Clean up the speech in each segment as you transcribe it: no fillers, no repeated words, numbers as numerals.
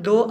2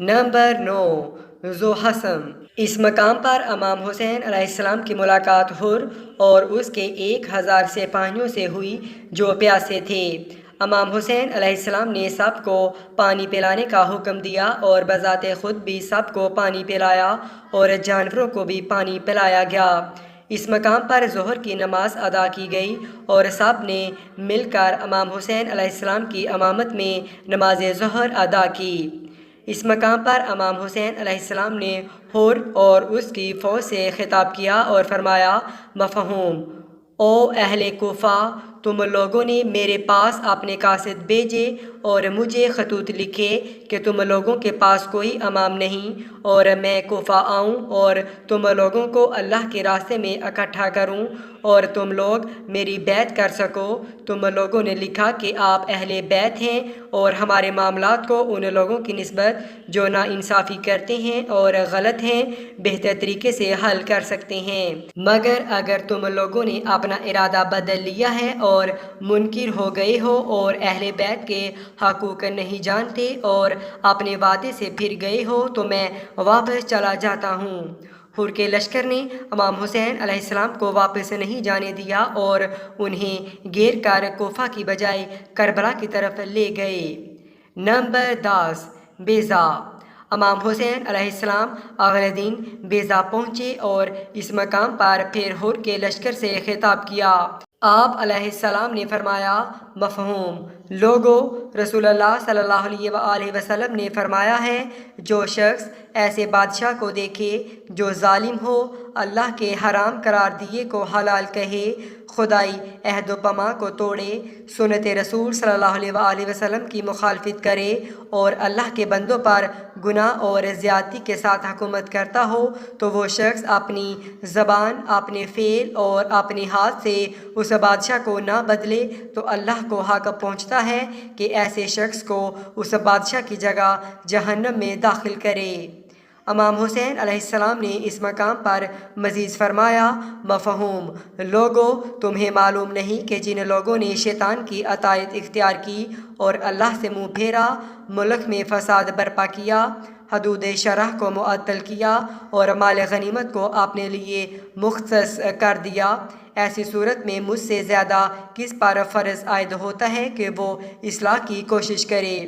number 9 ذو حسم۔ اس مقام پر امام حسین علیہ السلام کی ملاقات حر اور اس کے 1000 سپاہیوں سے ہوئی جو پیاسے تھے۔ امام حسین علیہ السلام نے سب کو پانی پلانے کا حکم دیا اور بذات خود بھی سب کو پانی پلایا اور جانوروں کو بھی پانی پلایا گیا۔ اس مقام پر ظہر کی نماز ادا کی گئی اور سب نے مل کر امام حسین علیہ السلام کی امامت میں نماز ظہر ادا کی۔ اس مقام پر امام حسین علیہ السلام نے حر اور اس کی فوج سے خطاب کیا اور فرمایا، مفہوم: او اہل کوفہ، تم لوگوں نے میرے پاس اپنے قاصد بھیجے اور مجھے خطوط لکھے کہ تم لوگوں کے پاس کوئی امام نہیں اور میں کوفہ آؤں اور تم لوگوں کو اللہ کے راستے میں اکٹھا کروں اور تم لوگ میری بیعت کر سکو۔ تم لوگوں نے لکھا کہ آپ اہل بیت ہیں اور ہمارے معاملات کو ان لوگوں کی نسبت جو ناانصافی کرتے ہیں اور غلط ہیں بہتر طریقے سے حل کر سکتے ہیں، مگر اگر تم لوگوں نے اپنا ارادہ بدل لیا ہے اور منکر ہو گئے ہو اور اہل بیت کے حقوق نہیں جانتے اور اپنے وعدے سے پھر گئے ہو تو میں واپس چلا جاتا ہوں۔ حر کے لشکر نے امام حسین علیہ السلام کو واپس نہیں جانے دیا اور انہیں گھیر کر کوفہ کی بجائے کربلا کی طرف لے گئے۔ نمبر 10 بیضا۔ امام حسین علیہ السلام اگلے دن بیضا پہنچے اور اس مقام پر پھر حر کے لشکر سے خطاب کیا۔ آپ علیہ السلام نے فرمایا، مفہوم: لوگو، رسول اللہ صلی اللہ علیہ وآلہ وسلم نے فرمایا ہے، جو شخص ایسے بادشاہ کو دیکھے جو ظالم ہو، اللہ کے حرام قرار دیے کو حلال کہے، خدائی عہد و پیمان کو توڑے، سنت رسول صلی اللہ علیہ وآلہ وسلم کی مخالفت کرے اور اللہ کے بندوں پر گناہ اور زیادتی کے ساتھ حکومت کرتا ہو، تو وہ شخص اپنی زبان، اپنے فعل اور اپنے ہاتھ سے اس بادشاہ کو نہ بدلے تو اللہ کو حق پہنچتا ہے کہ ایسے شخص کو اس بادشاہ کی جگہ جہنم میں داخل کرے۔ امام حسین علیہ السلام نے اس مقام پر مزید فرمایا، مفہوم: لوگو، تمہیں معلوم نہیں کہ جن لوگوں نے شیطان کی اطاعت اختیار کی اور اللہ سے منہ پھیرا، ملک میں فساد برپا کیا، حدود شرع کو معطل کیا اور مال غنیمت کو اپنے لیے مختص کر دیا، ایسی صورت میں مجھ سے زیادہ کس پر فرض عائد ہوتا ہے کہ وہ اصلاح کی کوشش کرے۔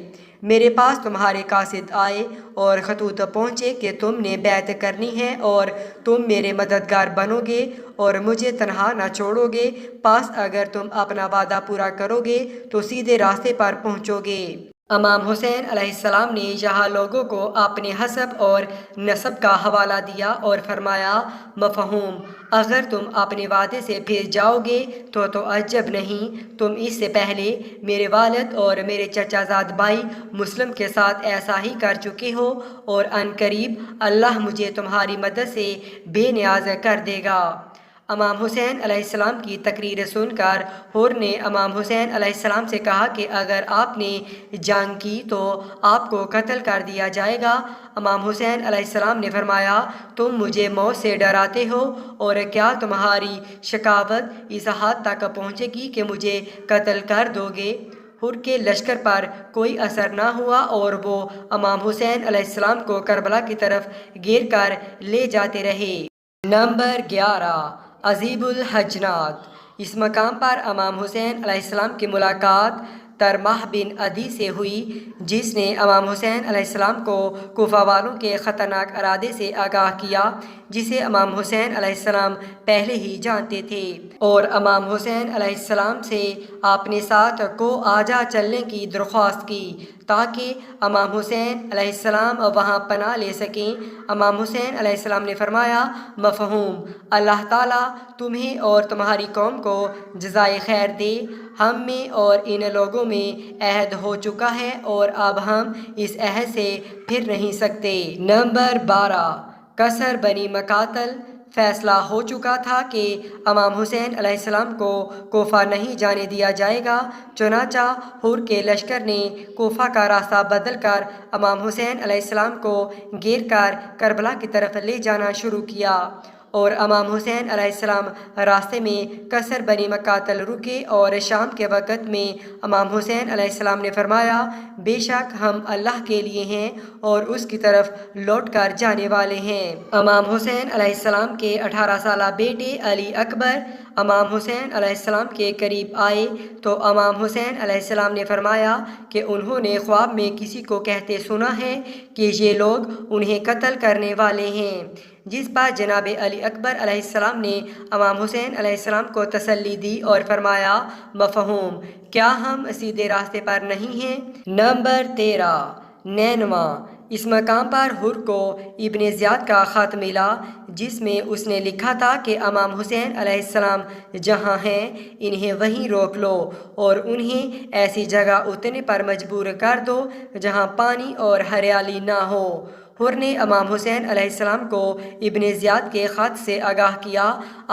میرے پاس تمہارے قاصد آئے اور خطوط پہنچے کہ تم نے بیعت کرنی ہے اور تم میرے مددگار بنو گے اور مجھے تنہا نہ چھوڑو گے، پس اگر تم اپنا وعدہ پورا کرو گے تو سیدھے راستے پر پہنچو گے۔ امام حسین علیہ السلام نے یہاں لوگوں کو اپنے حسب اور نسب کا حوالہ دیا اور فرمایا، مفہوم: اگر تم اپنے وعدے سے پھر جاؤ گے تو عجب نہیں، تم اس سے پہلے میرے والد اور میرے چچا زاد بھائی مسلم کے ساتھ ایسا ہی کر چکے ہو اور عن قریب اللہ مجھے تمہاری مدد سے بے نیاز کر دے گا۔ امام حسین علیہ السلام کی تقریر سن کر حر نے امام حسین علیہ السلام سے کہا کہ اگر آپ نے جنگ کی تو آپ کو قتل کر دیا جائے گا۔ امام حسین علیہ السلام نے فرمایا، تم مجھے موت سے ڈراتے ہو اور کیا تمہاری شقاوت اس حد تک پہنچے گی کہ مجھے قتل کر دو گے؟ حر کے لشکر پر کوئی اثر نہ ہوا اور وہ امام حسین علیہ السلام کو کربلا کی طرف گھیر کر لے جاتے رہے۔ نمبر 11 عذیب الحجنات۔ اس مقام پر امام حسین علیہ السلام کی ملاقات طرمح بن عدی سے ہوئی، جس نے امام حسین علیہ السلام کو کوفہ والوں کے خطرناک ارادے سے آگاہ کیا، جسے امام حسین علیہ السلام پہلے ہی جانتے تھے، اور امام حسین علیہ السلام سے اپنے ساتھ کو آجا چلنے کی درخواست کی تاکہ امام حسین علیہ السلام وہاں پناہ لے سکیں۔ امام حسین علیہ السلام نے فرمایا، مفہوم: اللہ تعالیٰ تمہیں اور تمہاری قوم کو جزائے خیر دے، ہم میں اور ان لوگوں میں عہد ہو چکا ہے اور اب ہم اس عہد سے پھر نہیں سکتے۔ نمبر 12 کسر بنی مقاتل۔ فیصلہ ہو چکا تھا کہ امام حسین علیہ السلام کو کوفہ نہیں جانے دیا جائے گا، چنانچہ حر کے لشکر نے کوفہ کا راستہ بدل کر امام حسین علیہ السلام کو گھیر کر کربلا کی طرف لے جانا شروع کیا اور امام حسین علیہ السلام راستے میں قصر بنی مقاتل رکے اور شام کے وقت میں امام حسین علیہ السلام نے فرمایا بے شک ہم اللہ کے لیے ہیں اور اس کی طرف لوٹ کر جانے والے ہیں۔ امام حسین علیہ السلام کے 18 سالہ بیٹے علی اکبر امام حسین علیہ السلام کے قریب آئے تو امام حسین علیہ السلام نے فرمایا کہ انہوں نے خواب میں کسی کو کہتے سنا ہے کہ یہ لوگ انہیں قتل کرنے والے ہیں، جس پر جناب علی اکبر علیہ السلام نے امام حسین علیہ السلام کو تسلی دی اور فرمایا مفہوم، کیا ہم سیدھے راستے پر نہیں ہیں؟ نمبر 13 نینوا۔ اس مقام پر حر کو ابن زیاد کا خط ملا جس میں اس نے لکھا تھا کہ امام حسین علیہ السلام جہاں ہیں انہیں وہیں روک لو اور انہیں ایسی جگہ اترنے پر مجبور کر دو جہاں پانی اور ہریالی نہ ہو۔ حر نے امام حسین علیہ السلام کو ابن زیاد کے خط سے آگاہ کیا۔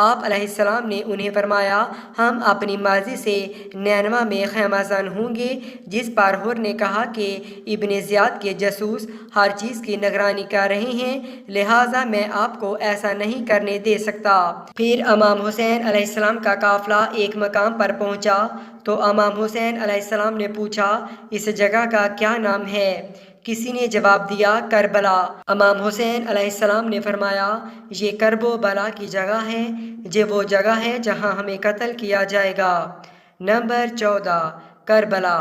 آپ علیہ السلام نے انہیں فرمایا ہم اپنی مرضی سے نینوا میں خیمہ زن ہوں گے، جس پر حر نے کہا کہ ابن زیاد کے جاسوس ہر چیز کی نگرانی کر رہے ہیں، لہٰذا میں آپ کو ایسا نہیں کرنے دے سکتا۔ پھر امام حسین علیہ السلام کا قافلہ ایک مقام پر پہنچا تو امام حسین علیہ السلام نے پوچھا اس جگہ کا کیا نام ہے؟ کسی نے جواب دیا کربلا۔ امام حسین علیہ السلام نے فرمایا یہ کرب و بلا کی جگہ ہے، یہ وہ جگہ ہے جہاں ہمیں قتل کیا جائے گا۔ نمبر 14 کربلا۔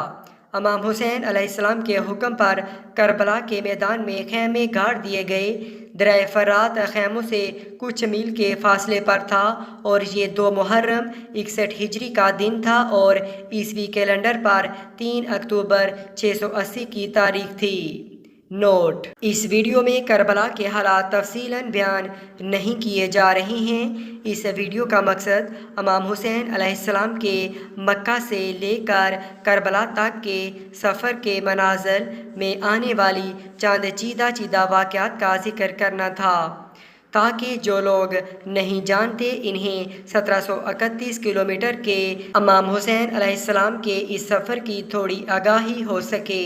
امام حسین علیہ السلام کے حکم پر کربلا کے میدان میں خیمے گاڑ دیے گئے۔ درہ فرات خیموں سے کچھ میل کے فاصلے پر تھا اور یہ 2 محرم 61 ہجری کا دن تھا اور عیسوی کیلنڈر پر 3 اکتوبر 680 کی تاریخ تھی۔ نوٹ: اس ویڈیو میں کربلا کے حالات تفصیلاً بیان نہیں کیے جا رہے ہیں۔ اس ویڈیو کا مقصد امام حسین علیہ السلام کے مکہ سے لے کر کربلا تک کے سفر کے مناظر میں آنے والی چند چیدہ واقعات کا ذکر کرنا تھا تاکہ جو لوگ نہیں جانتے انہیں 1731 کلومیٹر کے امام حسین علیہ السلام کے اس سفر کی تھوڑی آگاہی ہو سکے۔